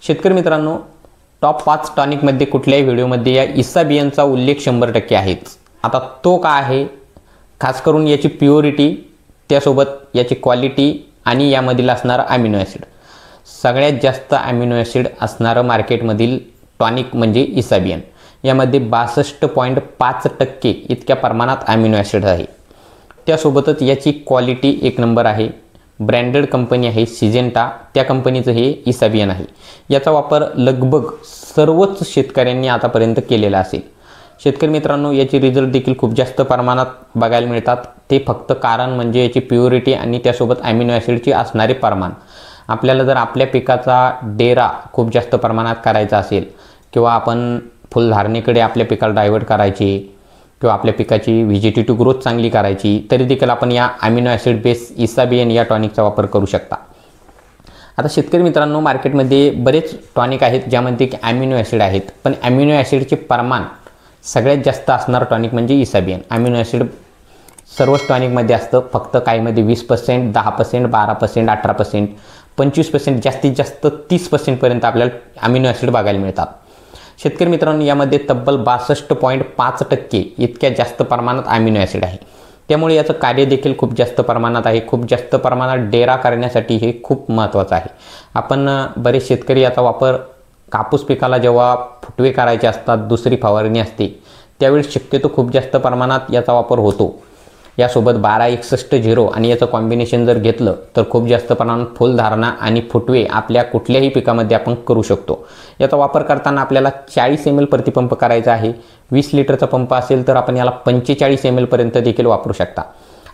शेतकरी मित्रांनो, टॉप 5 टॉनिकमध्ये कुठल्याही व्हिडिओमध्ये या इसाबियनचा उल्लेख 100% आहेच। आता तो काय आहे, खास करून याची प्युरिटी, त्यासोबत याची क्वालिटी आणि यामधील असणारा अमिनो ॲसिड। सगळ्यात जास्त अमिनो ॲसिड असणारं मार्केटमधील टॉनिक म्हणजे इसाबियन। यामध्ये 62.5% इतक्या प्रमाणात अमिनो ॲसिड आहे। त्यासोबतच याची क्वालिटी एक नंबर आहे। ब्रँडेड कंपनी आहे सिजेंटा, त्या कंपनीचं हे इसाबियन आहे। याचा वापर लगभग सर्वच शेतकऱ्यांनी आतापर्यंत केलेला असेल। शेतकरी मित्रांनो, याचे रिझल्ट देखील खूप जास्त प्रमाणात बघायला मिळतात। ते फक्त कारण म्हणजे याची प्युरिटी आणि त्यासोबत अमिनो ॲसिडची असणारे प्रमाण। आपल्याला जर आपल्या पिकाचा डेरा खूप जास्त प्रमाणात करायचा असेल किंवा आपण फुलधारणेकडे आपल्या पिकाला डायव्हर्ट करायची किंवा आपल्या पिकाची व्हेजिटेटिव्ह ग्रोथ चांगली करायची, तरी देखील आपण या अमिनो ॲसिड बेस इसाबियन या टॉनिकचा वापर करू शकता। आता शेतकरी मित्रांनो, मार्केटमध्ये बरेच टॉनिक आहेत ज्यामध्ये की अमिनो ॲसिड आहेत, पण अमिनो ॲसिडचे प्रमाण सगळ्यात जास्त असणारं टॉनिक म्हणजे इसाबियन। अमिनो ॲसिड सर्वच टॉनिकमध्ये असतं, फक्त काहीमध्ये 20%, 10%, 12%, 18%, 25%, जास्तीत जास्त 30% पर्यंत आपल्याला अमिनो ॲसिड बघायला मिळतात। शेतकरी मित्रांनो, यामध्ये तब्बल 62.5% इतक्या जास्त प्रमाणात अमिनो ॲसिड आहे। त्यामुळे याचं कार्य देखील खूप जास्त प्रमाणात आहे। खूप जास्त प्रमाणात डेरा करण्यासाठी हे खूप महत्त्वाचं आहे। आपण बरेच शेतकरी याचा वापर कापूस पिकाला जेव्हा फुटवे करायचे असतात, दुसरी फवारणी असते, त्यावेळी शक्यतो खूप जास्त प्रमाणात याचा वापर होतो। यासोबत 12-61-0 आणि याचं कॉम्बिनेशन जर घेतलं तर खूप जास्त प्रमाणात फुलधारणा आणि फुटवे आपल्या कुठल्याही पिकामध्ये आपण करू शकतो। याचा वापर करताना आपल्याला 40 ml प्रतिपंप करायचा आहे। 20 लिटरचा पंप असेल तर आपण याला 45 ml पर्यंत देखील वापरू शकता।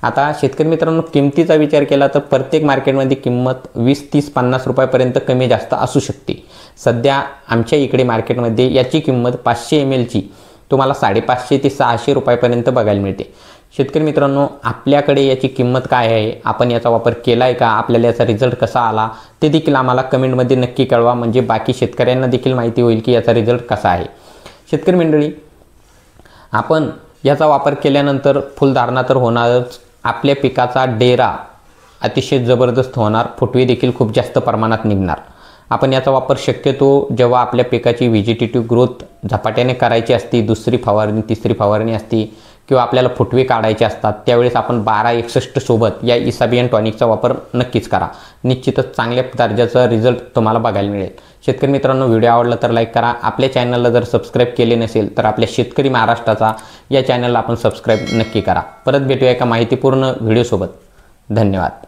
आता शेतकरी मित्रांनो, किमतीचा विचार केला तर प्रत्येक मार्केटमध्ये किंमत 20, 30, 50 रुपयापर्यंत कमी जास्त असू शकते। सध्या आमच्या इकडे मार्केटमध्ये याची किंमत 500 mlची तुम्हाला 550 ते 600 रुपयापर्यंत बघायला मिळते। शेतकरी मित्रांनो, आपल्याकडे याची किंमत काय आहे, आपण याचा वापर केला आहे का, आपल्याला याचा रिझल्ट कसा आला ते देखील आम्हाला कमेंटमध्ये नक्की कळवा, म्हणजे बाकी शेतकऱ्यांना देखील माहिती होईल की याचा रिझल्ट कसा आहे। शेतकरी मंडळी, आपण याचा वापर केल्यानंतर फुलधारणा तर होणारच, आपल्या पिकाचा डेरा अतिशय जबरदस्त होणार, फुटवे देखील खूप जास्त प्रमाणात निघणार। आपण याचा वापर शक्यतो जेव्हा आपल्या पिकाची व्हेजिटेटिव्ह ग्रोथ झपाट्याने करायची असते, दुसरी फवारणी तिसरी फवारणी असते किंवा आपल्याला फुटवे काढायचे असतात, त्यावेळेस आपण 12-61 सोबत या इसाबियन टॉनिकचा वापर नक्कीच करा। निश्चितच चांगल्या दर्जाचा रिझल्ट तुम्हाला बघायला मिळेल। शेतकरी मित्रांनो, व्हिडिओ आवडला तर लाईक करा। आपल्या चॅनलला जर सबस्क्राईब केले नसेल तर आपल्या शेतकरी महाराष्ट्राचा या चॅनलला आपण सबस्क्राईब नक्की करा। परत भेटूया एका माहितीपूर्ण व्हिडिओसोबत। धन्यवाद।